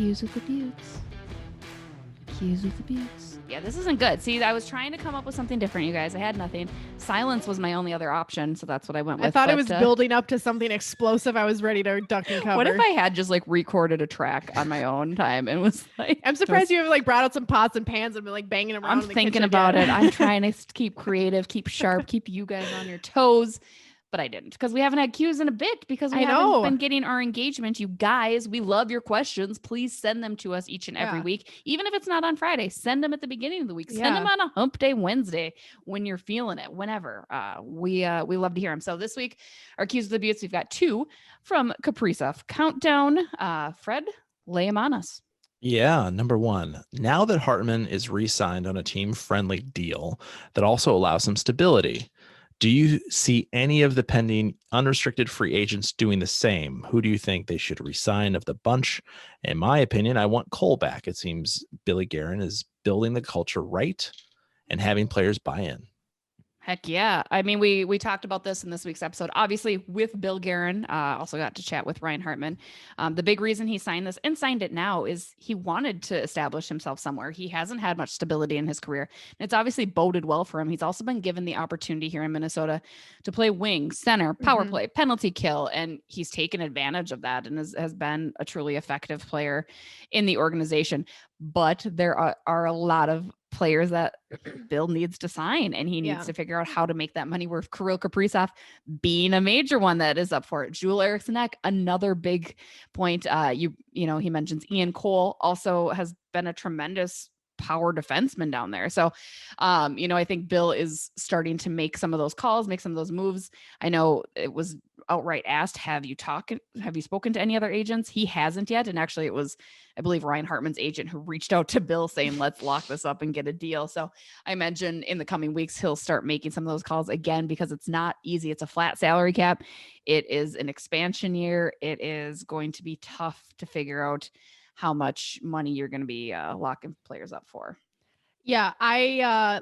Cues with the Beauts. Cues with the Beauts. Yeah, this isn't good. See, I was trying to come up with something different, you guys. I had nothing. Silence was my only other option, so that's what I went with. I thought it was building up to something explosive. I was ready to duck and cover. What if I had just like recorded a track on my own time and was like, I'm surprised you have like brought out some pots and pans and been like banging them around. I'm thinking about it. I'm trying to keep creative, keep sharp, keep you guys on your toes. But I didn't, because we haven't had cues in a bit, because we haven't been getting our engagement. You guys, we love your questions. Please send them to us each and every week. Even if it's not on Friday, send them at the beginning of the week. Send them on a hump day Wednesday when you're feeling it, whenever. We love to hear them. So this week, our cues of the Beauts, we've got 2 from Kaprizov Kountdown. Fred, lay them on us. Yeah, number 1. Now that Hartman is re-signed on a team-friendly deal that also allows some stability, do you see any of the pending unrestricted free agents doing the same? Who do you think they should resign of the bunch? In my opinion, I want Cole back. It seems Billy Guerin is building the culture right and having players buy in. Heck yeah. I mean, we talked about this in this week's episode, obviously with Bill Guerin. Also got to chat with Ryan Hartman. The big reason he signed this and signed it now is he wanted to establish himself somewhere. He hasn't had much stability in his career. And it's obviously boded well for him. He's also been given the opportunity here in Minnesota to play wing, center, power play, penalty kill. And he's taken advantage of that and has been a truly effective player in the organization. But there are a lot of players that Bill needs to sign, and he needs to figure out how to make that money worth. Kirill Kaprizov being a major one that is up for it. Joel Eriksson Ek, another big point. You know, he mentions Ian Cole also has been a tremendous power defenseman down there. So, you know, I think Bill is starting to make some of those calls, make some of those moves. I know it was outright asked, have you spoken to any other agents? He hasn't yet. And actually it was, I believe, Ryan Hartman's agent who reached out to Bill saying, let's lock this up and get a deal. So I imagine in the coming weeks, he'll start making some of those calls again, because it's not easy. It's a flat salary cap. It is an expansion year. It is going to be tough to figure out how much money you're going to be locking players up for. Yeah,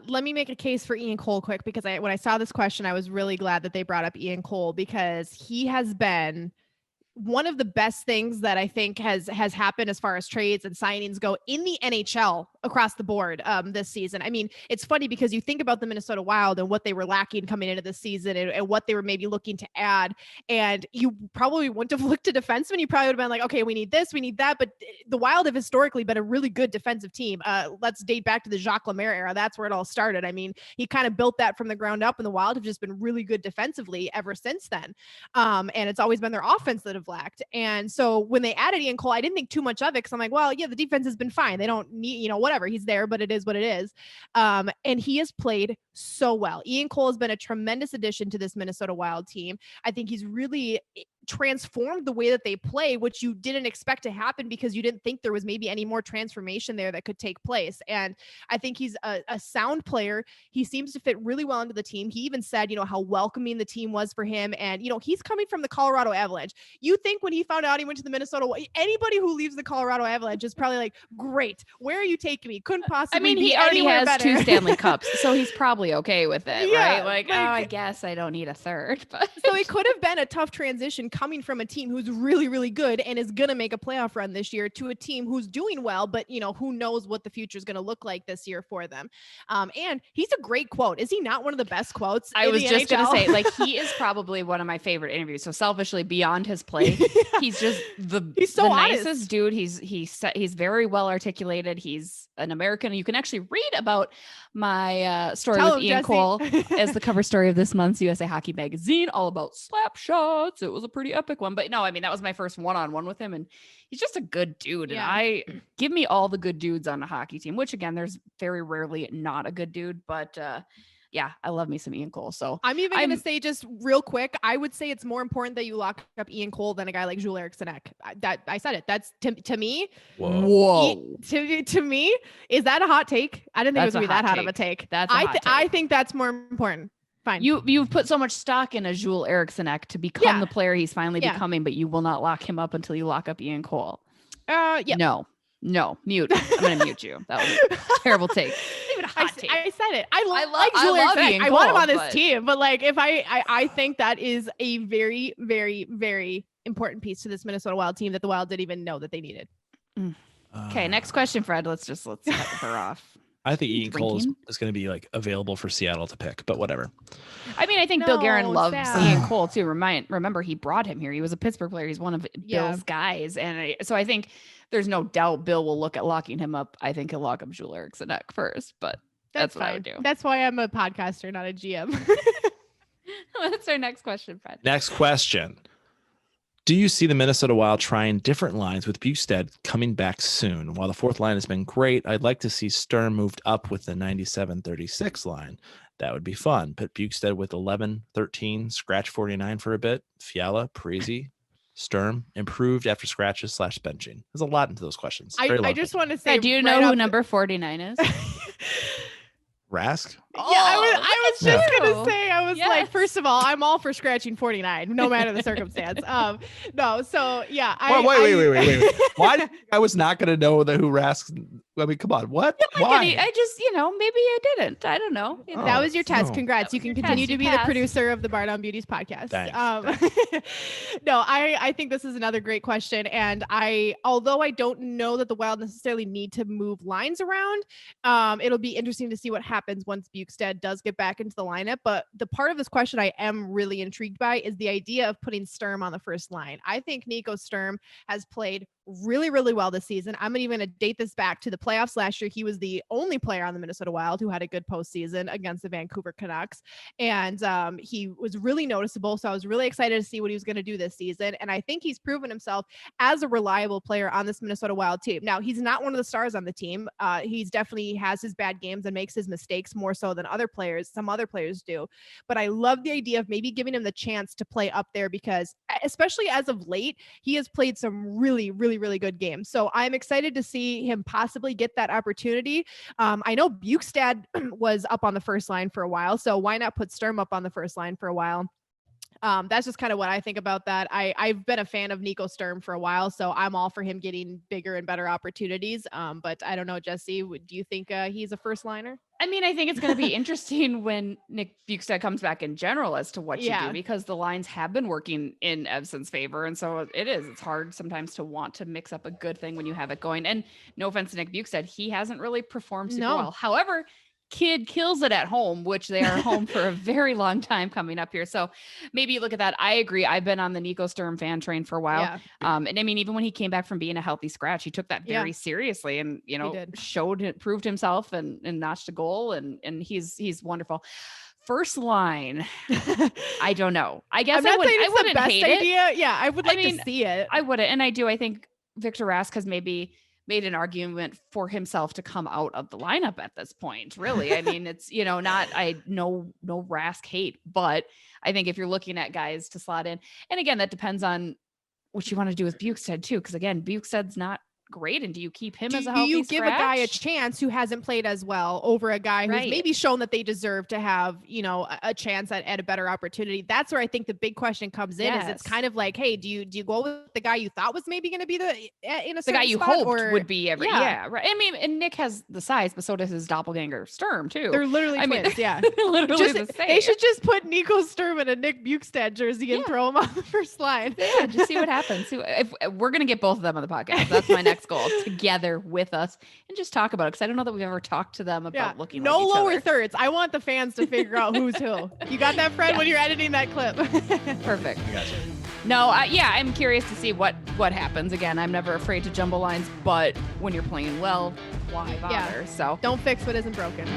let me make a case for Ian Cole quick, because when I saw this question, I was really glad that they brought up Ian Cole, because he has been one of the best things that I think has happened as far as trades and signings go in the NHL across the board this season. I mean, it's funny because you think about the Minnesota Wild and what they were lacking coming into this season and what they were maybe looking to add. And you probably wouldn't have looked to defensemen. You probably would have been like, okay, we need this, we need that. But the Wild have historically been a really good defensive team. Let's date back to the Jacques Lemaire era. That's where it all started. I mean, he kind of built that from the ground up, and the Wild have just been really good defensively ever since then. And it's always been their offense that have lacked. And so when they added Ian Cole, I didn't think too much of it, because I'm like, well, yeah, the defense has been fine. They don't need, whatever, he's there, but it is what it is. And he has played so well. Ian Cole has been a tremendous addition to this Minnesota Wild team. I think he's really transformed the way that they play, which you didn't expect to happen, because you didn't think there was maybe any more transformation there that could take place. And I think he's a sound player. He seems to fit really well into the team. He even said, how welcoming the team was for him. And, he's coming from the Colorado Avalanche. You think when he found out he went to the Minnesota, anybody who leaves the Colorado Avalanche is probably like, great, where are you taking me? Couldn't possibly. I mean, he already has better. 2 Stanley Cups, so he's probably okay with it, right? Like, I guess I don't need a third. But so it could have been a tough transition coming from a team who's really, really good and is going to make a playoff run this year to a team who's doing well, but who knows what the future is going to look like this year for them. And he's a great quote. Is he not one of the best quotes? I was just going to say, like, he is probably one of my favorite interviews. So selfishly, beyond his play, he's just he's so the nicest dude. He's very well articulated. He's an American. You can actually read about my story with Ian Cole as the cover story of this month's USA Hockey Magazine, all about slap shots. It was a pretty epic one. But no, I mean, that was my first one-on-one with him, and he's just a good dude. Yeah. And give me all the good dudes on a hockey team, which again, there's very rarely not a good dude, but yeah, I love me some Ian Cole. So I'm going to say, just real quick, I would say it's more important that you lock up Ian Cole than a guy like Joel Eriksson Ek. I said it. That's to me. Whoa. To me, is that a hot take? I didn't think it was going to be that hot of a take. I think that's more important. Fine. You've put so much stock in a Joel Eriksson Ek to become the player he's finally becoming, but you will not lock him up until you lock up Ian Cole. Yeah. No, mute. I'm going to mute you. That was a terrible take. Even a hot take. I said it. I love Ian Cole, I want him on this team, but like, if I think that is a very, very, very important piece to this Minnesota Wild team that the Wild didn't even know that they needed. Okay, next question, Fred. Let's cut her off. I think Ian Cole is Drinking? going to be like available for Seattle to pick, but whatever. I mean, I think Bill Guerin No, loves sad. Ian Cole too. Remember, he brought him here. He was a Pittsburgh player. He's one of Bill's guys, and so I think there's no doubt Bill will look at locking him up. I think he'll lock up Joel Eriksson Ek first, but that's what I would do. That's why I'm a podcaster, not a GM. That's our next question, Fred. Next question. Do you see the Minnesota Wild trying different lines with Bjugstad coming back soon? While the fourth line has been great, I'd like to see Sturm moved up with the 97-36 line. That would be fun. Put Bjugstad with 11-13, scratch 49 for a bit. Fiala, Parise, Sturm, improved after scratches / benching. There's a lot into those questions. I just want to say, do you know who number 49 is? Rask? I was just gonna say, I was Yes. like, first of all, I'm all for scratching 49, no matter the circumstance. No, so yeah. Wait. Why did you think I was not going to know who Rask? I mean, come on. What? Why? I just, maybe I didn't. I don't know. That was your test. no. Congrats. You can continue to be the producer of the Bardown Beauties podcast. Thanks. No, I think this is another great question. And although I don't know that the Wild necessarily need to move lines around, it'll be interesting to see what happens once Bjugstad does get back into the lineup. But the part of this question I am really intrigued by is the idea of putting Sturm on the first line. I think Nico Sturm has played really, really well this season. I'm even going to date this back to the playoffs last year. He was the only player on the Minnesota Wild who had a good postseason against the Vancouver Canucks. And he was really noticeable. So I was really excited to see what he was going to do this season. And I think he's proven himself as a reliable player on this Minnesota Wild team. Now, he's not one of the stars on the team. He's definitely has his bad games and makes his mistakes more so than some other players do. But I love the idea of maybe giving him the chance to play up there because especially as of late, he has played some really, really, really good games. So I'm excited to see him possibly get that opportunity. I know Bjugstad was up on the first line for a while, so why not put Sturm up on the first line for a while? That's just kind of what I think about that. I've been a fan of Nico Sturm for a while, so I'm all for him getting bigger and better opportunities. But I don't know, Jessi, do you think he's a first liner? I mean, I think it's going to be interesting when Nick Bjugstad comes back in general as to what you do, because the lines have been working in Evson's favor. And so it's hard sometimes to want to mix up a good thing when you have it going. And no offense to Nick Bjugstad, he hasn't really performed super well. However, kid kills it at home, which they are home for a very long time coming up here. So maybe you look at that. I agree. I've been on the Nico Sturm fan train for a while. Yeah. And I mean, even when he came back from being a healthy scratch, he took that very seriously and, proved himself and notched a goal and he's wonderful. First line. I don't know. I guess I wouldn't hate it. Yeah. I would like to see it. I wouldn't. And I do. I think Victor Rask has maybe made an argument for himself to come out of the lineup at this point. Really. I mean, it's, no Rask hate, but I think if you're looking at guys to slot in, and again, that depends on what you want to do with Bjugstad too. Cause again, Bjugstad's not great. And do you keep him as a healthy Do you give a guy a scratch? chance who hasn't played as well over a guy who's maybe shown that they deserve to have, a chance at a better opportunity? That's where I think the big question comes in. Is it's kind of like, hey, do you go with the guy you thought was maybe going to be the guy you hoped would be right. I mean, and Nick has the size, but so does his doppelganger Sturm too. They're literally twins. Literally the same. They should just put Nico Sturm in a Nick Bjugstad jersey and throw him on the first line. Yeah, just see what happens. If we're going to get both of them on the podcast. That's my next goal, together with us and just talk about it, because I don't know that we've ever talked to them about looking no like each lower other. thirds. I want the fans to figure out who's who. You got that, Fred, when you're editing that clip? Perfect. I gotcha. No, I'm curious to see what happens. Again, I'm never afraid to jumble lines, but when you're playing well, why bother? So don't fix what isn't broken.